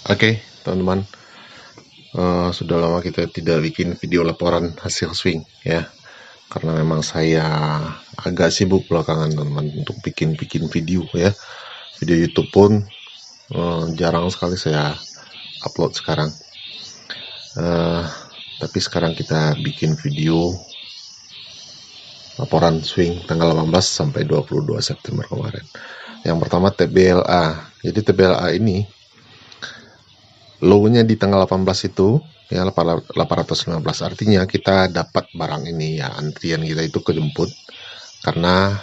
Oke, teman-teman, sudah lama kita tidak bikin video laporan hasil swing ya, karena memang saya agak sibuk belakangan teman-teman untuk bikin video ya. Video YouTube pun jarang sekali saya upload sekarang. Tapi sekarang kita bikin video laporan swing tanggal 18 sampai 22 September kemarin. Yang pertama TBLA. Jadi TBLA ini low-nya di tanggal 18 itu ya 815, artinya kita dapat barang ini ya, antrian kita itu kejemput karena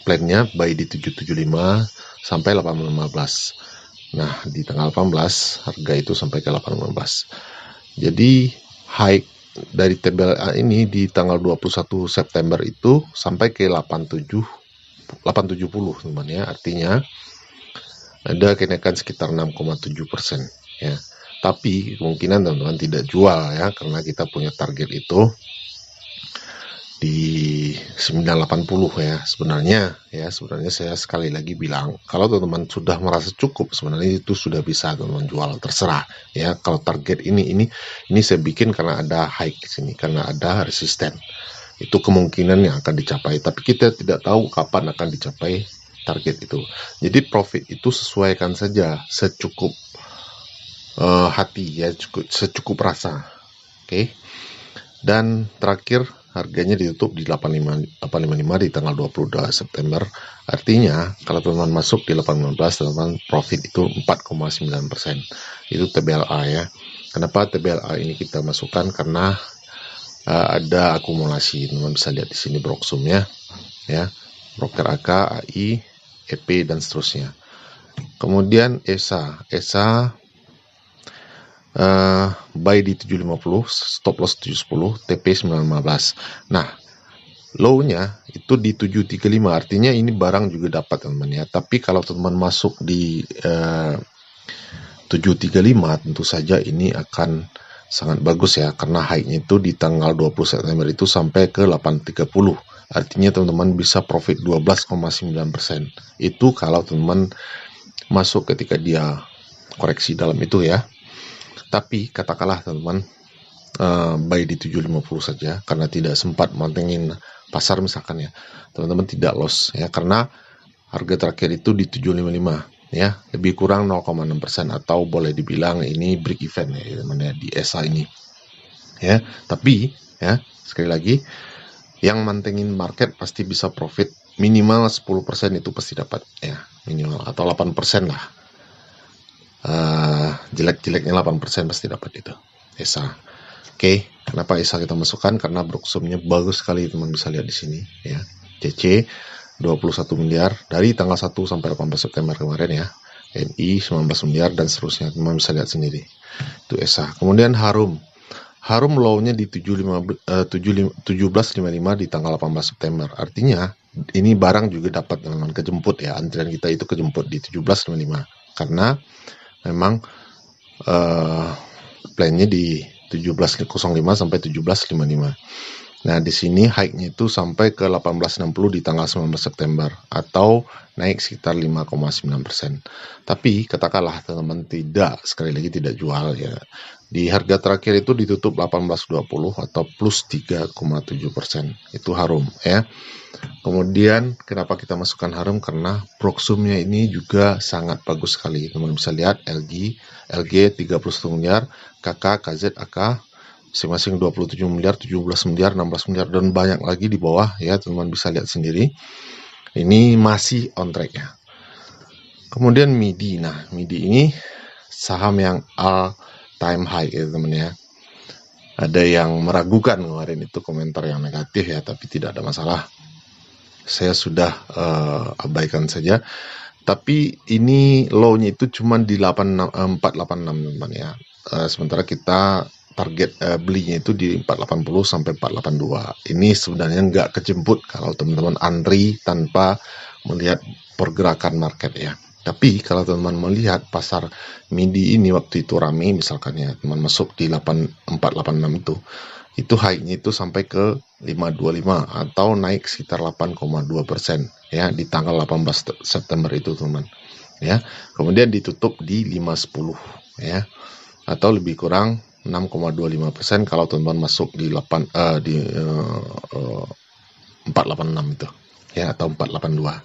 plannya buy di 775 sampai 815. Nah, di tanggal 18 harga itu sampai ke 815. Jadi high dari TBLA ini di tanggal 21 September itu sampai ke 870 teman ya, artinya ada kenaikan sekitar 6,7% ya. Tapi kemungkinan teman-teman tidak jual ya, karena kita punya target itu di 980 ya. Sebenarnya saya sekali lagi bilang, kalau teman-teman sudah merasa cukup, sebenarnya itu sudah bisa teman-teman jual, terserah ya. Kalau target ini saya bikin karena ada high di sini, karena ada resisten. Itu kemungkinan yang akan dicapai, tapi kita tidak tahu kapan akan dicapai target itu. Jadi profit itu sesuaikan saja secukup hati ya, secukup rasa. Oke. Dan terakhir harganya ditutup di 855 di tanggal 22 September. Artinya kalau teman-teman masuk di 815, teman-teman profit itu 4,9%. Itu TBLA ya. Kenapa TBLA ini kita masukkan? Karena ada akumulasi. Teman-teman bisa lihat di sini broksumnya ya. Broker AK, AI, EP dan seterusnya. Kemudian ESA buy di 750, stop loss 710, TP 915. Nah, low-nya itu di 735, artinya ini barang juga dapat teman-teman ya. Tapi kalau teman-teman masuk di 735, tentu saja ini akan sangat bagus ya, karena high-nya itu di tanggal 20 September itu sampai ke 830. Artinya teman-teman bisa profit 12,9%. Itu kalau teman-teman masuk ketika dia koreksi dalam itu ya. Tapi katakanlah teman-teman buy di 750 saja karena tidak sempat mantengin pasar misalkan ya, teman-teman tidak loss ya, karena harga terakhir itu di 755 ya, lebih kurang 0,6%, atau boleh dibilang ini break even ya teman ya di ESA ini ya. Tapi ya sekali lagi, yang mantengin market pasti bisa profit minimal 10%, itu pasti dapat ya, minimal, atau 8% lah. Jelek-jeleknya 8% pasti dapat itu ESA. Oke, kenapa ESA kita masukkan? Karena broksumnya bagus sekali, teman bisa lihat di sini ya. CC 21 miliar dari tanggal 1 sampai 18 September kemarin ya. NI 19 miliar dan seterusnya, teman bisa lihat sendiri. Itu ESA. Kemudian Harum low-nya di 1755 di tanggal 18 September. Artinya ini barang juga dapat teman-teman kejemput ya. Antrian kita itu kejemput di 1755 karena memang plan-nya di 1705 sampai 1755. Nah, di sini high-nya itu sampai ke 1860 di tanggal 19 September atau naik sekitar 5,9%. Tapi katakanlah teman-teman sekali lagi tidak jual ya. Di harga terakhir itu ditutup 1820 atau plus 3,7%. Itu Harum ya. Kemudian kenapa kita masukkan Harum? Karena broksumnya ini juga sangat bagus sekali. Teman bisa lihat LG 31 miliar, KK, KZ, AK masing-masing 27 miliar, 17 miliar, 16 miliar, dan banyak lagi di bawah ya, teman bisa lihat sendiri. Ini masih on track ya. Kemudian MIDI. Nah, MIDI ini saham yang all time high ya teman ya. Ada yang meragukan kemarin itu komentar yang negatif ya, tapi tidak ada masalah. Saya sudah abaikan saja. Tapi ini low-nya itu cuma di 486 teman ya. Sementara kita target belinya itu di 480 sampai 482. Ini sebenarnya nggak kejemput kalau teman-teman antri tanpa melihat pergerakan market ya. Tapi kalau teman-teman melihat pasar MIDI ini waktu itu rame, misalkan ya teman masuk di 486 itu high-nya itu sampai ke 525 atau naik sekitar 8,2% ya di tanggal 18 September itu teman. ya. Kemudian ditutup di 510 ya. Atau lebih kurang 6,25% kalau teman-teman masuk di 486 itu ya, atau 482.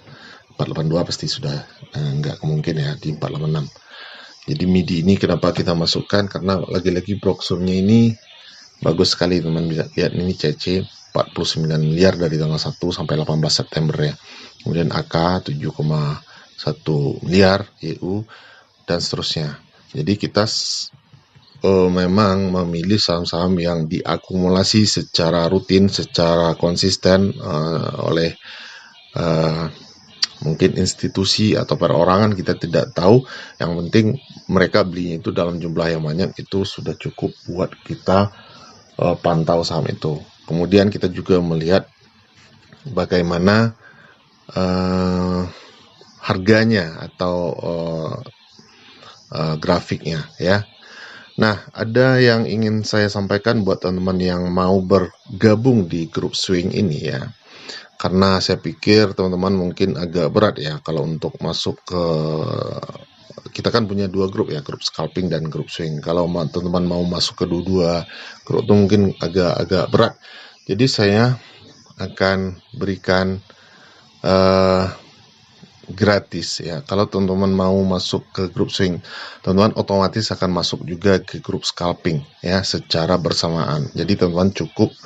482 pasti sudah nggak kemungkin ya di 486. Jadi MIDI ini kenapa kita masukkan, karena lagi-lagi broksurnya ini bagus sekali teman-teman. Bisa lihat ini CC 49 miliar dari tanggal 1 sampai 18 September ya. Kemudian AK 7,1 miliar EU dan seterusnya. Jadi kita memang memilih saham-saham yang diakumulasi secara rutin, secara konsisten oleh mungkin institusi atau perorangan, kita tidak tahu. Yang penting mereka belinya itu dalam jumlah yang banyak, itu sudah cukup buat kita pantau saham itu. Kemudian kita juga melihat bagaimana harganya atau grafiknya ya. Nah, ada yang ingin saya sampaikan buat teman-teman yang mau bergabung di grup swing ini ya. Karena saya pikir teman-teman mungkin agak berat ya kalau untuk masuk ke, kita kan punya dua grup ya, grup scalping dan grup swing. Kalau teman-teman mau masuk ke dua grup itu mungkin agak berat. Jadi saya akan berikan gratis ya. Kalau teman-teman mau masuk ke grup swing, teman-teman otomatis akan masuk juga ke grup scalping ya, secara bersamaan. Jadi teman-teman cukup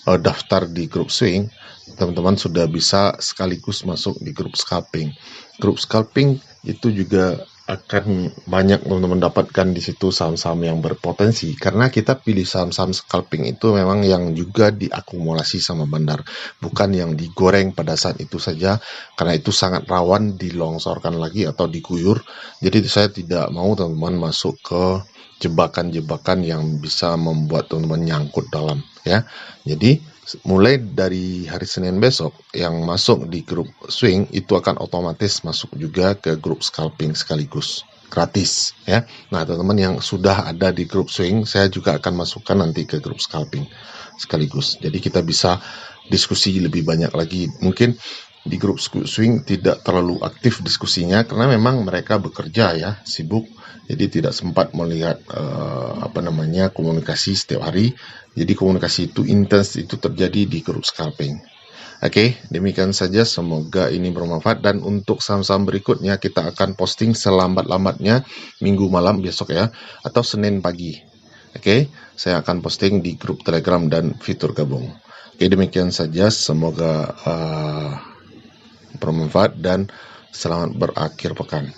daftar di grup swing, teman-teman sudah bisa sekaligus masuk di grup scalping. Grup scalping itu juga akan banyak teman-teman dapatkan di situ saham-saham yang berpotensi, karena kita pilih saham-saham scalping itu memang yang juga diakumulasi sama bandar, bukan yang digoreng pada saat itu saja, karena itu sangat rawan dilongsorkan lagi atau diguyur. Jadi saya tidak mau teman-teman masuk ke jebakan-jebakan yang bisa membuat teman-teman nyangkut dalam ya. Jadi mulai dari hari Senin besok yang masuk di grup swing itu akan otomatis masuk juga ke grup scalping sekaligus, gratis ya. Nah, teman-teman yang sudah ada di grup swing, saya juga akan masukkan nanti ke grup scalping sekaligus. Jadi kita bisa diskusi lebih banyak lagi. Mungkin di grup swing tidak terlalu aktif diskusinya karena memang mereka bekerja ya, sibuk. Jadi tidak sempat melihat komunikasi setiap hari. Jadi komunikasi itu intens itu terjadi di grup scalping. Oke, demikian saja, semoga ini bermanfaat, dan untuk saham-saham berikutnya kita akan posting selambat-lambatnya minggu malam besok ya, atau Senin pagi. Oke, saya akan posting di grup Telegram dan fitur gabung. Oke, demikian saja, semoga bermanfaat dan selamat berakhir pekan.